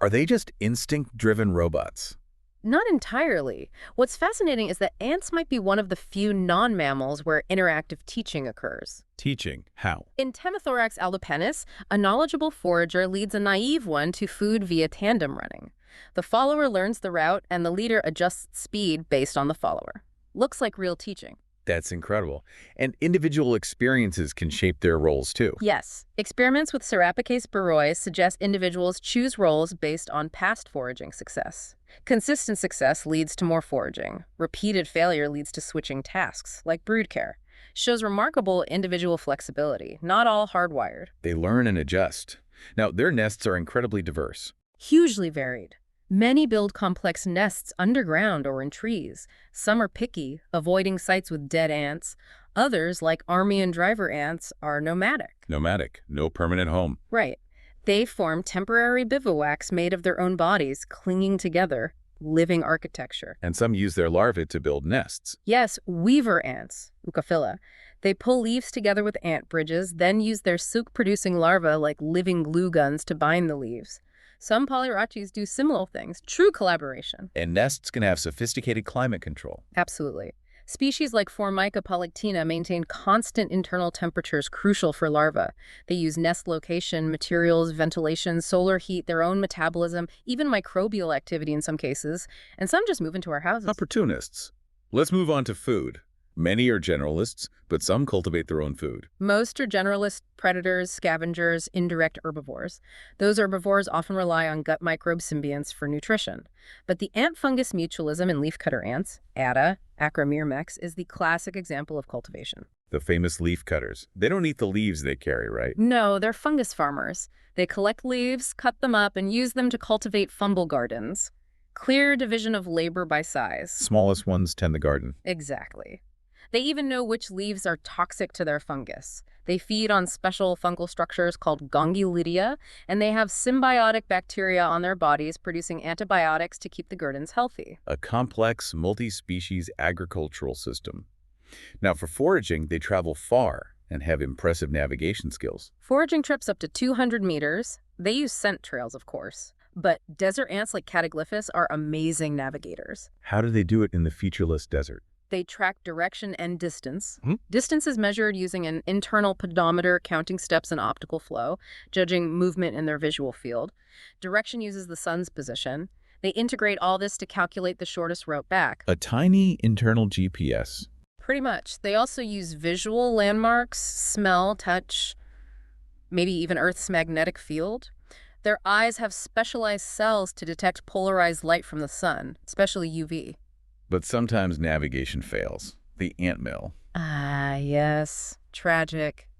Are they just instinct-driven robots? Not entirely. What's fascinating is that ants might be one of the few non-mammals where interactive teaching occurs. Teaching? How? In Temithorax aldopennis, a knowledgeable forager leads a naive one to food via tandem running. The follower learns the route, and the leader adjusts speed based on the follower. Looks like real teaching. That's incredible. And individual experiences can shape their roles, too. Yes. Experiments with Serapicase buroi suggest individuals choose roles based on past foraging success. Consistent success leads to more foraging. Repeated failure leads to switching tasks, like brood care. Shows remarkable individual flexibility, not all hardwired. They learn and adjust. Now, their nests are incredibly diverse. Hugely varied. Many build complex nests underground or in trees. Some are picky, avoiding sites with dead ants. Others, like army and driver ants, are nomadic. Nomadic, no permanent home. Right. They form temporary bivouacs made of their own bodies, clinging together, living architecture. And some use their larvae to build nests. Yes, weaver ants, Eucophila. They pull leaves together with ant bridges, then use their silk-producing larvae like living glue guns to bind the leaves. Some polyrachis do similar things, true collaboration. And nests can have sophisticated climate control. Absolutely. Species like Formica polyctena maintain constant internal temperatures crucial for larvae. They use nest location, materials, ventilation, solar heat, their own metabolism, even microbial activity in some cases, and some just move into our houses. Opportunists. Let's move on to food. Many are generalists, but some cultivate their own food. Most are generalist predators, scavengers, indirect herbivores. Those herbivores often rely on gut microbe symbionts for nutrition. But the ant-fungus mutualism in leafcutter ants, Atta, Acromyrmex, is the classic example of cultivation. The famous leaf cutters. They don't eat the leaves they carry, right? No, they're fungus farmers. They collect leaves, cut them up, and use them to cultivate fungal gardens. Clear division of labor by size. Smallest ones tend the garden. Exactly. They even know which leaves are toxic to their fungus. They feed on special fungal structures called gongylidia, and they have symbiotic bacteria on their bodies producing antibiotics to keep the gardens healthy. A complex, multi-species agricultural system. Now, for foraging, they travel far and have impressive navigation skills. Foraging trips up to 200 meters. They use scent trails, of course. But desert ants like Cataglyphus are amazing navigators. How do they do it in the featureless desert? They track direction and distance. Distance is measured using an internal pedometer, counting steps and optical flow, judging movement in their visual field. Direction uses the sun's position. They integrate all this to calculate the shortest route back. A tiny internal GPS. Pretty much. They also use visual landmarks, smell, touch, maybe even Earth's magnetic field. Their eyes have specialized cells to detect polarized light from the sun, especially UV. But sometimes navigation fails. The ant mill. Ah, yes. Tragic.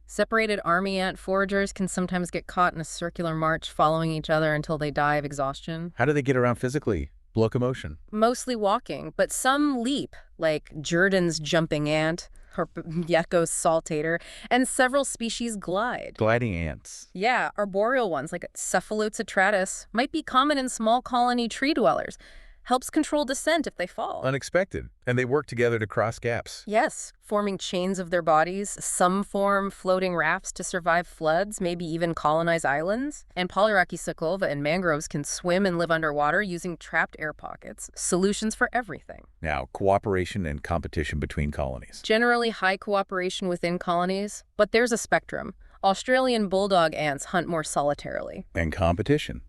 Separated army ant foragers can sometimes get caught in a circular march following each other until they die of exhaustion. How do they get around physically? Locomotion. Mostly walking, but some leap, like Jordan's jumping ant, or Gecko's saltator, and several species glide. Gliding ants. Yeah, arboreal ones like Cephalutes atratus might be common in small colony tree dwellers. Helps control descent if they fall. Unexpected. And they work together to cross gaps. Yes, forming chains of their bodies. Some form floating rafts to survive floods, maybe even colonize islands. And Polyrachyceculva and mangroves can swim and live underwater using trapped air pockets. Solutions for everything. Now, cooperation and competition between colonies. Generally high cooperation within colonies, but there's a spectrum. Australian bulldog ants hunt more solitarily. And competition.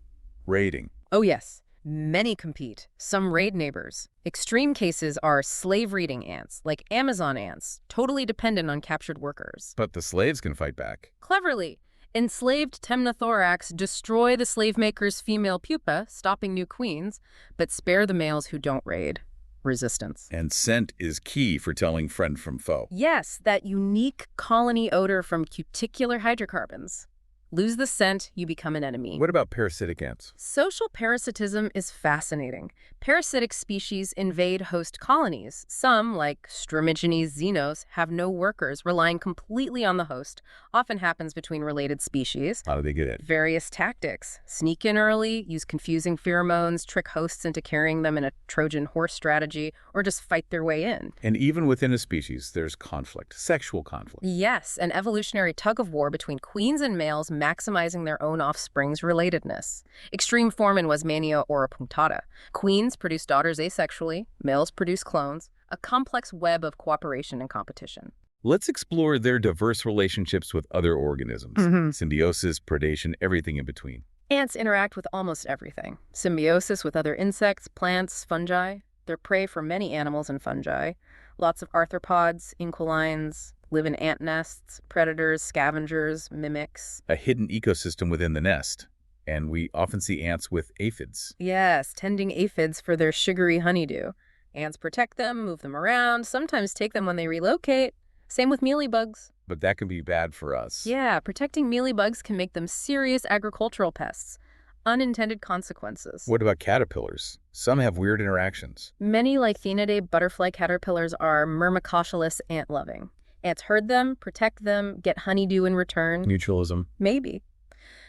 Raiding. Oh yes. Many compete. Some raid neighbors. Extreme cases are slave-raiding ants, like Amazon ants, totally dependent on captured workers. But the slaves can fight back. Cleverly, enslaved temnothorax destroy the slave maker's female pupa, stopping new queens, but spare the males who don't raid. Resistance. And scent is key for telling friend from foe. Yes, that unique colony odor from cuticular hydrocarbons. Lose the scent, you become an enemy. What about parasitic ants? Social parasitism is fascinating. Parasitic species invade host colonies. Some, like Strimigenes xenos, have no workers, relying completely on the host. Often happens between related species. How do they get in? Various tactics. Sneak in early, use confusing pheromones, trick hosts into carrying them in a Trojan horse strategy, or just fight their way in. And even within a species, there's conflict, sexual conflict. Yes, an evolutionary tug-of-war between queens and males maximizing their own offspring's relatedness. Extreme form in Westmania or punctata. Queens produce daughters asexually, males produce clones, a complex web of cooperation and competition. Let's explore their diverse relationships with other organisms. Symbiosis, predation, everything in between. Ants interact with almost everything. Symbiosis with other insects, plants, fungi. They're prey for many animals and fungi. Lots of arthropods, inquilines, live in ant nests, predators, scavengers, mimics. A hidden ecosystem within the nest. And we often see ants with aphids. Yes, tending aphids for their sugary honeydew. Ants protect them, move them around, sometimes take them when they relocate. Same with mealybugs. But that can be bad for us. Yeah, protecting mealybugs can make them serious agricultural pests. unintended consequences. What about caterpillars? Some have weird interactions. Many Lycaenidae butterfly caterpillars are myrmecophilous ant-loving. Ants herd them, protect them, get honeydew in return. Mutualism. Maybe.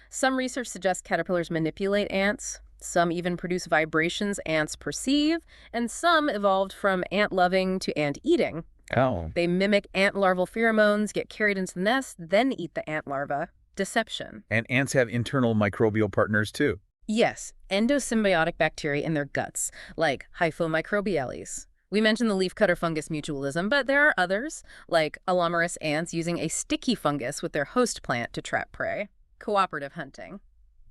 Some research suggests caterpillars manipulate ants. Some even produce vibrations ants perceive, and some evolved from ant-loving to ant-eating. Oh. They mimic ant larval pheromones, get carried into the nest, then eat the ant larva. Deception. And ants have internal microbial partners too. Yes, endosymbiotic bacteria in their guts, like hyphomicrobiales. We mentioned the leafcutter fungus mutualism, but there are others, like Alomerus ants using a sticky fungus with their host plant to trap prey. Cooperative hunting.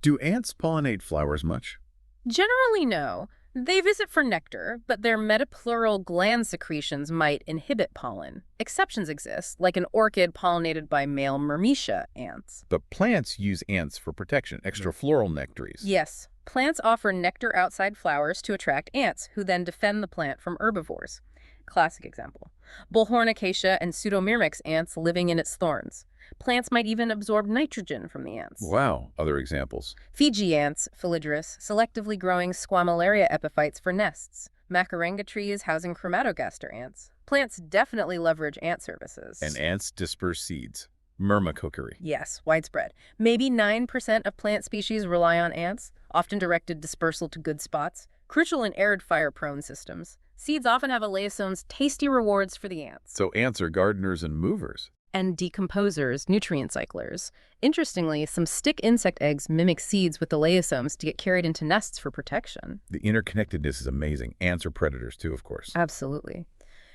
Do ants pollinate flowers much? Generally, no. They visit for nectar, but their metapleural gland secretions might inhibit pollen. Exceptions exist, like an orchid pollinated by male Myrmecia ants. But plants use ants for protection, extrafloral nectaries. Yes, plants offer nectar outside flowers to attract ants, who then defend the plant from herbivores. Classic example. Bullhorn acacia and pseudomyrmex ants living in its thorns. Plants might even absorb nitrogen from the ants. Wow. Other examples. Fiji ants, phylidrous, selectively growing squamalaria epiphytes for nests. Macarenga trees housing chromatogaster ants. Plants definitely leverage ant services. And ants disperse seeds. Myrmecookery. Yes, widespread. Maybe 9% of plant species rely on ants, often directed dispersal to good spots. Crucial in arid fire-prone systems. Seeds often have elaiosomes, tasty rewards for the ants. So ants are gardeners and movers. And decomposers, nutrient cyclers. Interestingly, some stick insect eggs mimic seeds with elaiosomes to get carried into nests for protection. The interconnectedness is amazing. Ants are predators too, of course. Absolutely.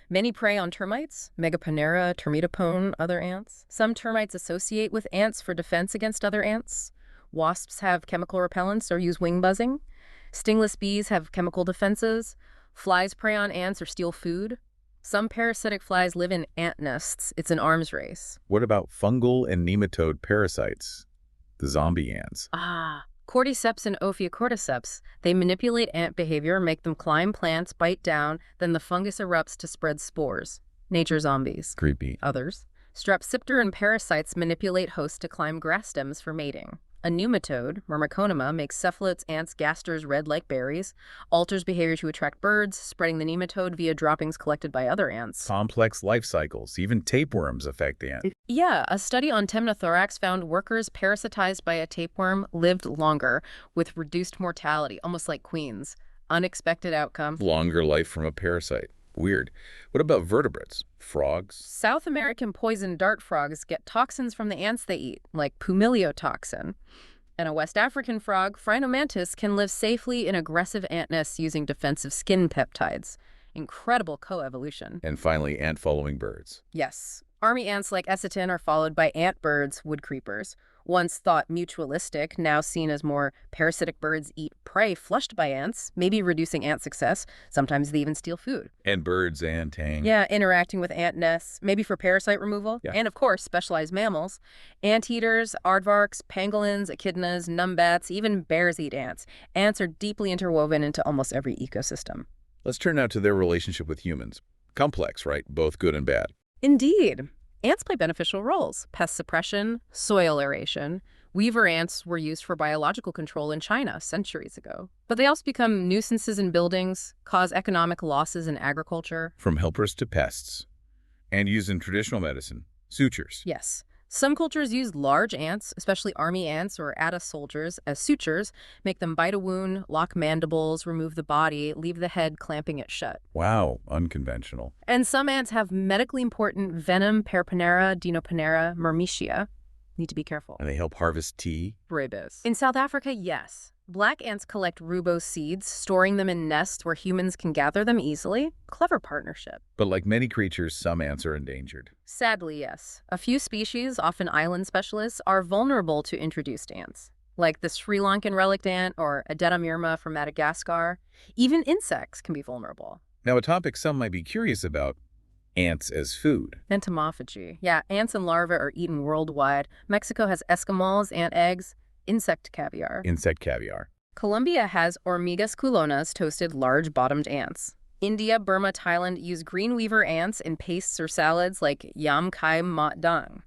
Many prey on termites, Megaponera, Termitopone, other ants. Some termites associate with ants for defense against other ants. Wasps have chemical repellents or use wing buzzing. Stingless bees have chemical defenses. Flies prey on ants or steal food. Some parasitic flies live in ant nests. It's an arms race. What about fungal and nematode parasites? The zombie ants. Cordyceps and Ophiocordyceps. They manipulate ant behavior, make them climb plants, bite down, then the fungus erupts to spread spores. Nature zombies. Creepy. Others. Strepsipter and parasites manipulate hosts to climb grass stems for mating. A nematode, Myrmeconoma, makes cephalotes ants' gasters red like berries, alters behavior to attract birds, spreading the nematode via droppings collected by other ants. Complex life cycles. Even tapeworms affect the ant. Yeah, a study on Temnothorax found workers parasitized by a tapeworm lived longer with reduced mortality, almost like queens. Unexpected outcome. Longer life from a parasite. Weird. What about vertebrates? Frogs? South American poison dart frogs get toxins from the ants they eat, like pumiliotoxin. And a West African frog, Phrynomantis, can live safely in aggressive ant nests using defensive skin peptides. Incredible coevolution. And finally, ant-following birds. Yes. Army ants like Eciton are followed by ant birds, wood creepers. Once thought mutualistic, now seen as more parasitic birds eat prey flushed by ants, maybe reducing ant success. Sometimes they even steal food. And birds and tang. Yeah, interacting with ant nests, maybe for parasite removal. Yeah. And of course, specialized mammals. Anteaters, aardvarks, pangolins, echidnas, numbats, even bears eat ants. Ants are deeply interwoven into almost every ecosystem. Let's turn now to their relationship with humans. Complex, right? Both good and bad. Indeed. Ants play beneficial roles. Pest suppression, soil aeration. Weaver ants were used for biological control in China centuries ago. But they also become nuisances in buildings, cause economic losses in agriculture. From helpers to pests. And used in traditional medicine. Sutures. Yes. Some cultures use large ants, especially army ants or Atta soldiers, as sutures, make them bite a wound, lock mandibles, remove the body, leave the head clamping it shut. Wow, unconventional. And some ants have medically important venom, Paraponera, Dinoponera, Myrmecia. Need to be careful. And they help harvest tea. Rubus. In South Africa, yes. Black ants collect rooibos seeds, storing them in nests where humans can gather them easily. Clever partnership. But like many creatures, some ants are endangered. Sadly, yes. A few species, often island specialists, are vulnerable to introduced ants, like the Sri Lankan relict ant or Adenomyrma from Madagascar. Even insects can be vulnerable. Now, a topic some might be curious about, ants as food. Entomophagy. Yeah, ants and larvae are eaten worldwide. Mexico has Eskimos, ant eggs, insect caviar. Insect caviar. Colombia has Hormigas culonas, toasted large-bottomed ants. India, Burma, Thailand use green weaver ants in pastes or salads like yam kai mat dang.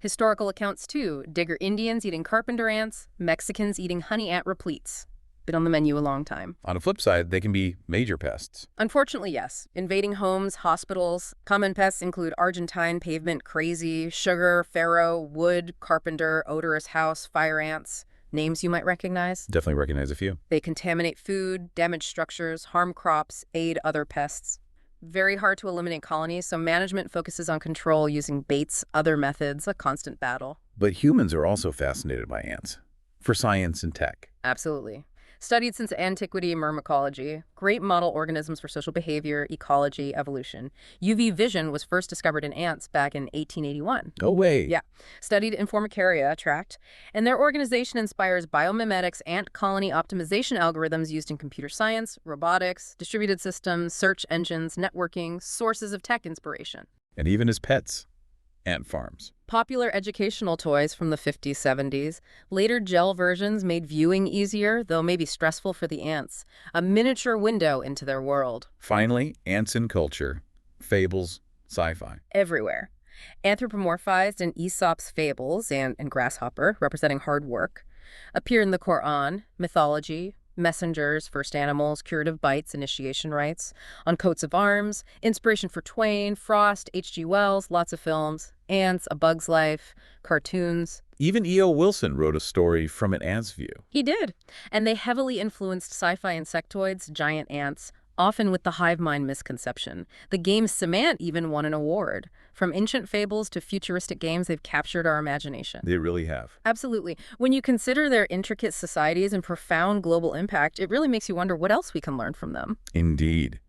Historical accounts, too. Digger Indians eating carpenter ants, Mexicans eating honey ant repletes. Been on the menu a long time. On the flip side, they can be major pests. Unfortunately, yes. Invading homes, hospitals. Common pests include Argentine pavement crazy, sugar, farrow, wood, carpenter, odorous house, fire ants. Names you might recognize? Definitely recognize a few. They contaminate food, damage structures, harm crops, aid other pests. Very hard to eliminate colonies, so management focuses on control using baits, other methods, a constant battle. But humans are also fascinated by ants, for science and tech. Absolutely. Studied since antiquity, myrmecology, great model organisms for social behavior, ecology, evolution. UV vision was first discovered in ants back in 1881. No way. Yeah. Studied in Formicaria tract, and their organization inspires biomimetics, ant colony optimization algorithms used in computer science, robotics, distributed systems, search engines, networking, sources of tech inspiration. And even as pets, ant farms. Popular educational toys from the 50s, 70s. Later gel versions made viewing easier, though maybe stressful for the ants. A miniature window into their world. Finally, ants in culture, fables, sci-fi. Everywhere. Anthropomorphized in Aesop's fables and grasshopper, representing hard work. Appear in the Quran, mythology, messengers, first animals, curative bites, initiation rites, on coats of arms, inspiration for Twain, Frost, H.G. Wells, lots of films, ants, A Bug's Life, cartoons. Even E.O. Wilson wrote a story from an ant's view. He did. And they heavily influenced sci-fi insectoids, giant ants, often with the hive mind misconception. The game Cement even won an award. From ancient fables to futuristic games, they've captured our imagination. They really have. Absolutely. When you consider their intricate societies and profound global impact, it really makes you wonder what else we can learn from them. Indeed.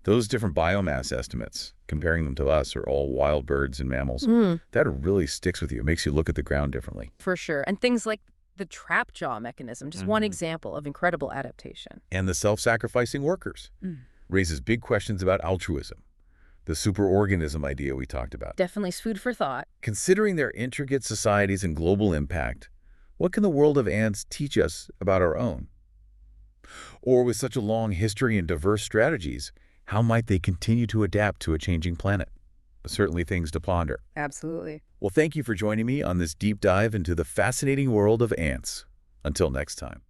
Those different biomass estimates, comparing them to us, are all wild birds and mammals. That really sticks with you. It makes you look at the ground differently. For sure. And things like the trap jaw mechanism, just one example of incredible adaptation. And the self-sacrificing workers raises big questions about altruism, the superorganism idea we talked about. Definitely food for thought. Considering their intricate societies and global impact, what can the world of ants teach us about our own? Or with such a long history and diverse strategies, how might they continue to adapt to a changing planet? Certainly things to ponder. Absolutely. Well, thank you for joining me on this deep dive into the fascinating world of ants. Until next time.